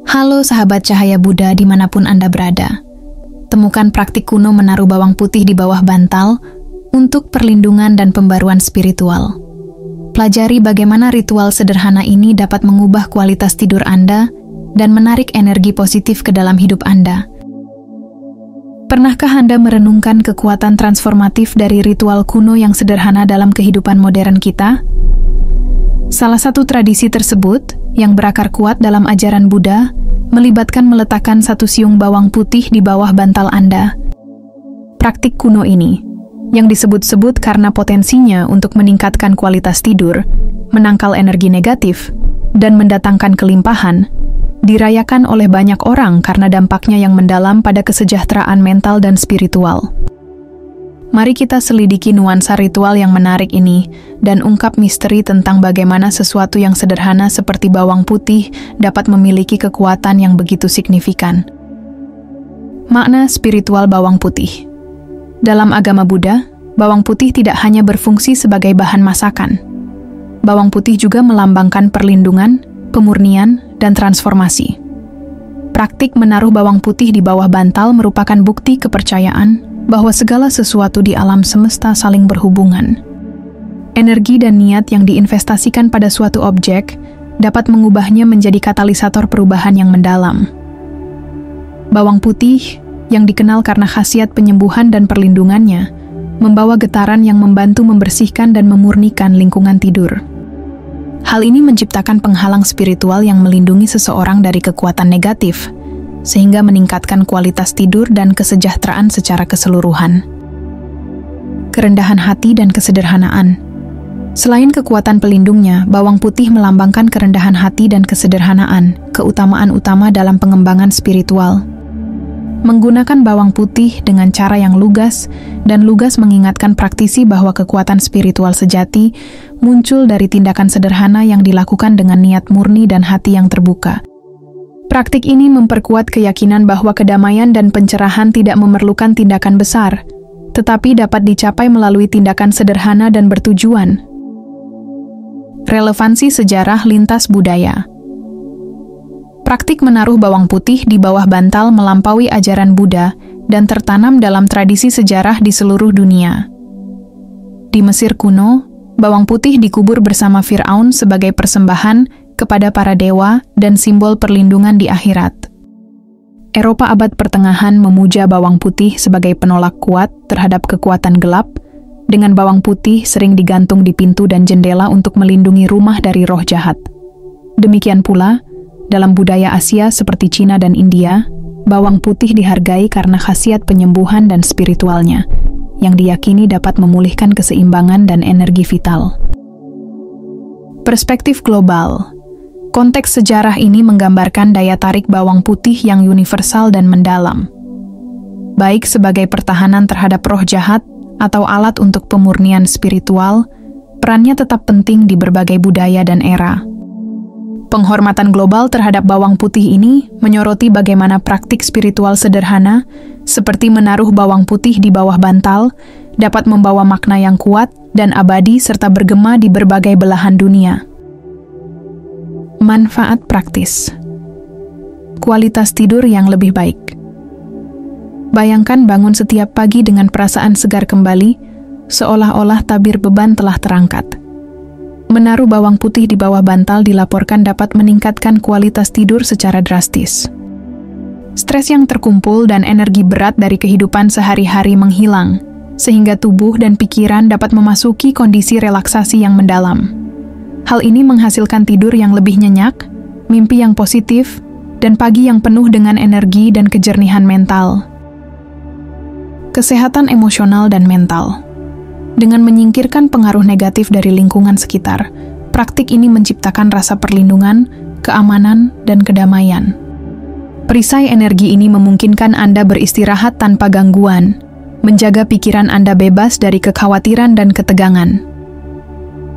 Halo sahabat cahaya Buddha dimanapun Anda berada. Temukan praktik kuno menaruh bawang putih di bawah bantal untuk perlindungan dan pembaruan spiritual. Pelajari bagaimana ritual sederhana ini dapat mengubah kualitas tidur Anda dan menarik energi positif ke dalam hidup Anda. Pernahkah Anda merenungkan kekuatan transformatif dari ritual kuno yang sederhana dalam kehidupan modern kita? Salah satu tradisi tersebut, yang berakar kuat dalam ajaran Buddha, melibatkan meletakkan satu siung bawang putih di bawah bantal Anda. Praktik kuno ini, yang disebut-sebut karena potensinya untuk meningkatkan kualitas tidur, menangkal energi negatif, dan mendatangkan kelimpahan, dirayakan oleh banyak orang karena dampaknya yang mendalam pada kesejahteraan mental dan spiritual. Mari kita selidiki nuansa ritual yang menarik ini dan ungkap misteri tentang bagaimana sesuatu yang sederhana seperti bawang putih dapat memiliki kekuatan yang begitu signifikan. Makna spiritual bawang putih. Dalam agama Buddha, bawang putih tidak hanya berfungsi sebagai bahan masakan. Bawang putih juga melambangkan perlindungan, pemurnian, dan transformasi. Praktik menaruh bawang putih di bawah bantal merupakan bukti kepercayaan bahwa segala sesuatu di alam semesta saling berhubungan. Energi dan niat yang diinvestasikan pada suatu objek dapat mengubahnya menjadi katalisator perubahan yang mendalam. Bawang putih, yang dikenal karena khasiat penyembuhan dan perlindungannya, membawa getaran yang membantu membersihkan dan memurnikan lingkungan tidur. Hal ini menciptakan penghalang spiritual yang melindungi seseorang dari kekuatan negatif, sehingga meningkatkan kualitas tidur dan kesejahteraan secara keseluruhan. Kerendahan hati dan kesederhanaan. Selain kekuatan pelindungnya, bawang putih melambangkan kerendahan hati dan kesederhanaan, keutamaan utama dalam pengembangan spiritual. Menggunakan bawang putih dengan cara yang lugas mengingatkan praktisi bahwa kekuatan spiritual sejati muncul dari tindakan sederhana yang dilakukan dengan niat murni dan hati yang terbuka. Praktik ini memperkuat keyakinan bahwa kedamaian dan pencerahan tidak memerlukan tindakan besar, tetapi dapat dicapai melalui tindakan sederhana dan bertujuan. Relevansi sejarah lintas budaya. Praktik menaruh bawang putih di bawah bantal melampaui ajaran Buddha dan tertanam dalam tradisi sejarah di seluruh dunia. Di Mesir kuno, bawang putih dikubur bersama Firaun sebagai persembahan kepada para dewa dan simbol perlindungan di akhirat. Eropa abad pertengahan memuja bawang putih sebagai penolak kuat terhadap kekuatan gelap, dengan bawang putih sering digantung di pintu dan jendela untuk melindungi rumah dari roh jahat. Demikian pula, dalam budaya Asia seperti Cina dan India, bawang putih dihargai karena khasiat penyembuhan dan spiritualnya, yang diyakini dapat memulihkan keseimbangan dan energi vital. Perspektif global. Konteks sejarah ini menggambarkan daya tarik bawang putih yang universal dan mendalam. Baik sebagai pertahanan terhadap roh jahat atau alat untuk pemurnian spiritual, perannya tetap penting di berbagai budaya dan era. Penghormatan global terhadap bawang putih ini menyoroti bagaimana praktik spiritual sederhana, seperti menaruh bawang putih di bawah bantal, dapat membawa makna yang kuat dan abadi serta bergema di berbagai belahan dunia. Manfaat praktis. Kualitas tidur yang lebih baik. Bayangkan bangun setiap pagi dengan perasaan segar kembali, seolah-olah tabir beban telah terangkat. Menaruh bawang putih di bawah bantal dilaporkan dapat meningkatkan kualitas tidur secara drastis. Stres yang terkumpul dan energi berat dari kehidupan sehari-hari menghilang, sehingga tubuh dan pikiran dapat memasuki kondisi relaksasi yang mendalam. Hal ini menghasilkan tidur yang lebih nyenyak, mimpi yang positif, dan pagi yang penuh dengan energi dan kejernihan mental. Kesehatan emosional dan mental. Dengan menyingkirkan pengaruh negatif dari lingkungan sekitar, praktik ini menciptakan rasa perlindungan, keamanan, dan kedamaian. Perisai energi ini memungkinkan Anda beristirahat tanpa gangguan, menjaga pikiran Anda bebas dari kekhawatiran dan ketegangan.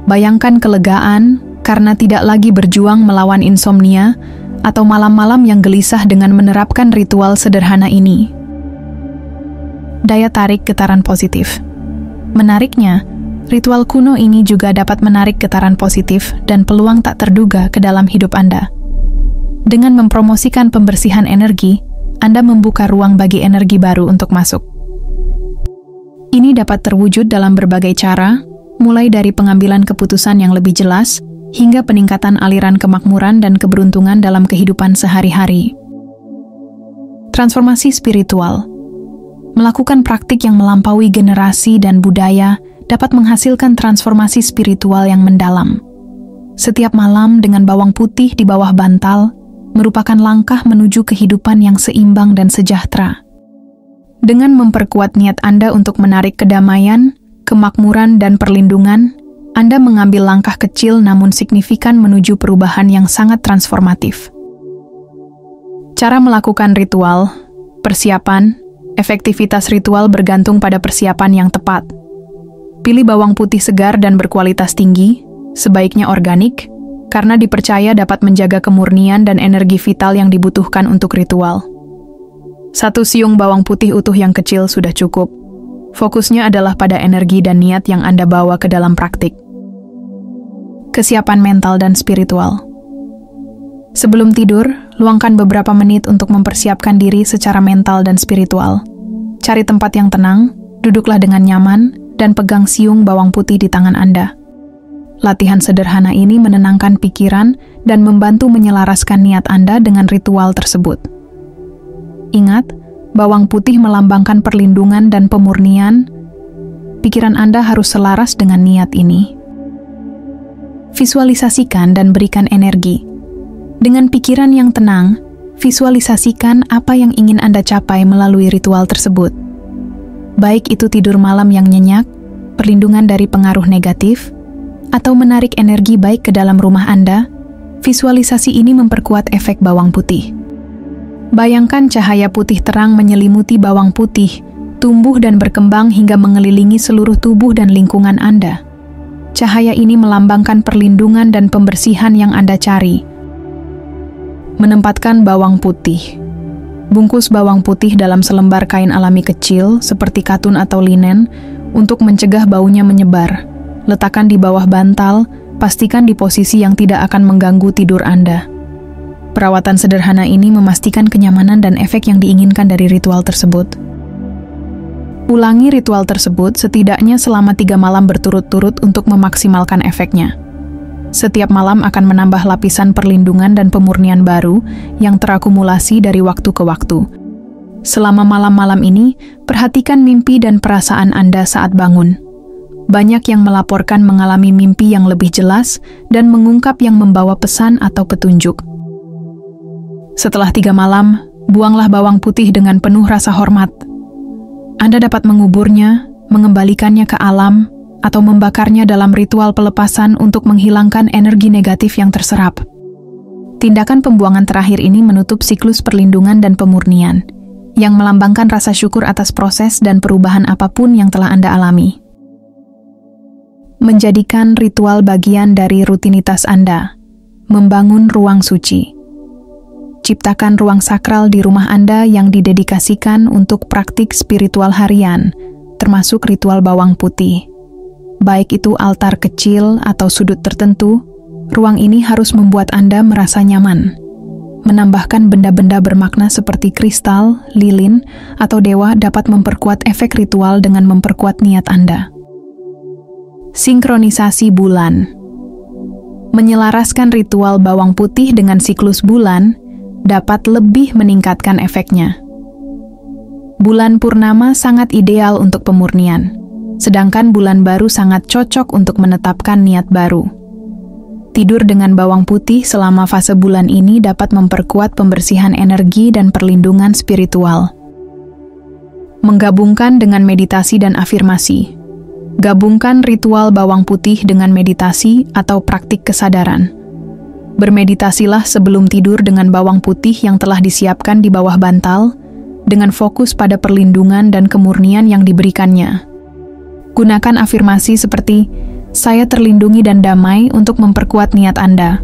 Bayangkan kelegaan karena tidak lagi berjuang melawan insomnia atau malam-malam yang gelisah dengan menerapkan ritual sederhana ini. Daya tarik getaran positif. Menariknya, ritual kuno ini juga dapat menarik getaran positif dan peluang tak terduga ke dalam hidup Anda. Dengan mempromosikan pembersihan energi, Anda membuka ruang bagi energi baru untuk masuk. Ini dapat terwujud dalam berbagai cara, mulai dari pengambilan keputusan yang lebih jelas, hingga peningkatan aliran kemakmuran dan keberuntungan dalam kehidupan sehari-hari. Transformasi spiritual. Melakukan praktik yang melampaui generasi dan budaya dapat menghasilkan transformasi spiritual yang mendalam. Setiap malam dengan bawang putih di bawah bantal merupakan langkah menuju kehidupan yang seimbang dan sejahtera. Dengan memperkuat niat Anda untuk menarik kedamaian, kemakmuran, dan perlindungan, Anda mengambil langkah kecil namun signifikan menuju perubahan yang sangat transformatif. Cara melakukan ritual, persiapan, efektivitas ritual bergantung pada persiapan yang tepat. Pilih bawang putih segar dan berkualitas tinggi, sebaiknya organik, karena dipercaya dapat menjaga kemurnian dan energi vital yang dibutuhkan untuk ritual. 1 siung bawang putih utuh yang kecil sudah cukup. Fokusnya adalah pada energi dan niat yang Anda bawa ke dalam praktik. Kesiapan mental dan spiritual. Sebelum tidur, luangkan beberapa menit untuk mempersiapkan diri secara mental dan spiritual. Cari tempat yang tenang, duduklah dengan nyaman, dan pegang siung bawang putih di tangan Anda. Latihan sederhana ini menenangkan pikiran dan membantu menyelaraskan niat Anda dengan ritual tersebut. Ingat, bawang putih melambangkan perlindungan dan pemurnian. Pikiran Anda harus selaras dengan niat ini. Visualisasikan dan berikan energi. Dengan pikiran yang tenang, visualisasikan apa yang ingin Anda capai melalui ritual tersebut. Baik itu tidur malam yang nyenyak, perlindungan dari pengaruh negatif, atau menarik energi baik ke dalam rumah Anda, visualisasi ini memperkuat efek bawang putih. Bayangkan cahaya putih terang menyelimuti bawang putih, tumbuh dan berkembang hingga mengelilingi seluruh tubuh dan lingkungan Anda. Cahaya ini melambangkan perlindungan dan pembersihan yang Anda cari. Menempatkan bawang putih. Bungkus bawang putih dalam selembar kain alami kecil, seperti katun atau linen, untuk mencegah baunya menyebar. Letakkan di bawah bantal, pastikan di posisi yang tidak akan mengganggu tidur Anda. Perawatan sederhana ini memastikan kenyamanan dan efek yang diinginkan dari ritual tersebut. Ulangi ritual tersebut setidaknya selama 3 malam berturut-turut untuk memaksimalkan efeknya. Setiap malam akan menambah lapisan perlindungan dan pemurnian baru yang terakumulasi dari waktu ke waktu. Selama malam-malam ini, perhatikan mimpi dan perasaan Anda saat bangun. Banyak yang melaporkan mengalami mimpi yang lebih jelas dan mengungkap yang membawa pesan atau petunjuk. Setelah 3 malam, buanglah bawang putih dengan penuh rasa hormat. Anda dapat menguburnya, mengembalikannya ke alam, atau membakarnya dalam ritual pelepasan untuk menghilangkan energi negatif yang terserap. Tindakan pembuangan terakhir ini menutup siklus perlindungan dan pemurnian, yang melambangkan rasa syukur atas proses dan perubahan apapun yang telah Anda alami. Menjadikan ritual bagian dari rutinitas Anda. Membangun ruang suci. Ciptakan ruang sakral di rumah Anda yang didedikasikan untuk praktik spiritual harian, termasuk ritual bawang putih. Baik itu altar kecil atau sudut tertentu, ruang ini harus membuat Anda merasa nyaman. Menambahkan benda-benda bermakna seperti kristal, lilin, atau dewa dapat memperkuat efek ritual dengan memperkuat niat Anda. Sinkronisasi bulan. Menyelaraskan ritual bawang putih dengan siklus bulan dapat lebih meningkatkan efeknya. Bulan purnama sangat ideal untuk pemurnian. Sedangkan bulan baru sangat cocok untuk menetapkan niat baru. Tidur dengan bawang putih selama fase bulan ini dapat memperkuat pembersihan energi dan perlindungan spiritual. Menggabungkan dengan meditasi dan afirmasi. Gabungkan ritual bawang putih dengan meditasi atau praktik kesadaran. Bermeditasilah sebelum tidur dengan bawang putih yang telah disiapkan di bawah bantal, dengan fokus pada perlindungan dan kemurnian yang diberikannya. Gunakan afirmasi seperti, "Saya terlindungi dan damai" untuk memperkuat niat Anda.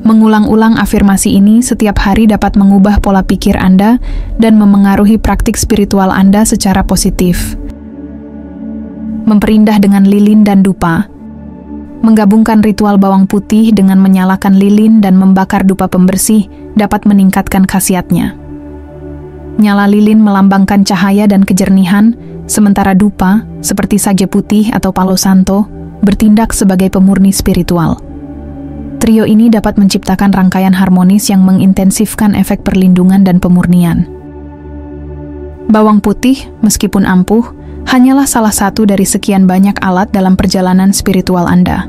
Mengulang-ulang afirmasi ini setiap hari dapat mengubah pola pikir Anda dan memengaruhi praktik spiritual Anda secara positif. Memperindah dengan lilin dan dupa. Menggabungkan ritual bawang putih dengan menyalakan lilin dan membakar dupa pembersih dapat meningkatkan khasiatnya. Nyala lilin melambangkan cahaya dan kejernihan, sementara dupa, seperti sage putih atau palo santo, bertindak sebagai pemurni spiritual. Trio ini dapat menciptakan rangkaian harmonis yang mengintensifkan efek perlindungan dan pemurnian. Bawang putih, meskipun ampuh, hanyalah salah satu dari sekian banyak alat dalam perjalanan spiritual Anda.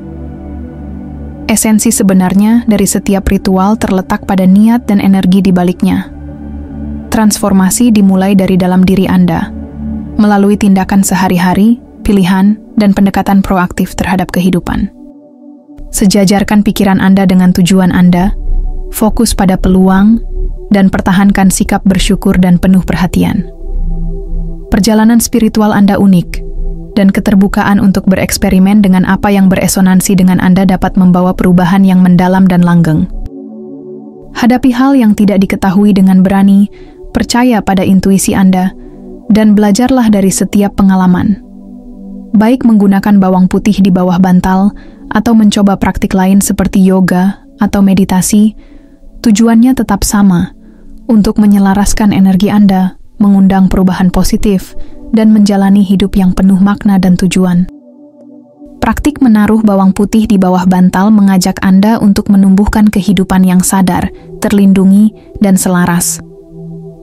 Esensi sebenarnya dari setiap ritual terletak pada niat dan energi di baliknya. Transformasi dimulai dari dalam diri Anda, melalui tindakan sehari-hari, pilihan, dan pendekatan proaktif terhadap kehidupan. Sejajarkan pikiran Anda dengan tujuan Anda, fokus pada peluang, dan pertahankan sikap bersyukur dan penuh perhatian. Perjalanan spiritual Anda unik, dan keterbukaan untuk bereksperimen dengan apa yang beresonansi dengan Anda dapat membawa perubahan yang mendalam dan langgeng. Hadapi hal yang tidak diketahui dengan berani, percaya pada intuisi Anda, dan belajarlah dari setiap pengalaman. Baik menggunakan bawang putih di bawah bantal, atau mencoba praktik lain seperti yoga atau meditasi, tujuannya tetap sama, untuk menyelaraskan energi Anda, mengundang perubahan positif, dan menjalani hidup yang penuh makna dan tujuan. Praktik menaruh bawang putih di bawah bantal mengajak Anda untuk menumbuhkan kehidupan yang sadar, terlindungi, dan selaras.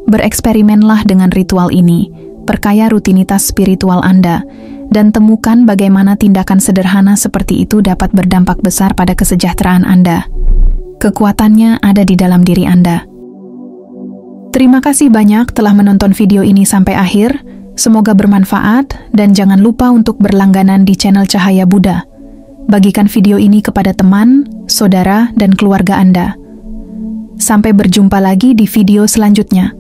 Bereksperimenlah dengan ritual ini, perkaya rutinitas spiritual Anda, dan temukan bagaimana tindakan sederhana seperti itu dapat berdampak besar pada kesejahteraan Anda. Kekuatannya ada di dalam diri Anda. Terima kasih banyak telah menonton video ini sampai akhir. Semoga bermanfaat, dan jangan lupa untuk berlangganan di channel Cahaya Buddha. Bagikan video ini kepada teman, saudara, dan keluarga Anda. Sampai berjumpa lagi di video selanjutnya.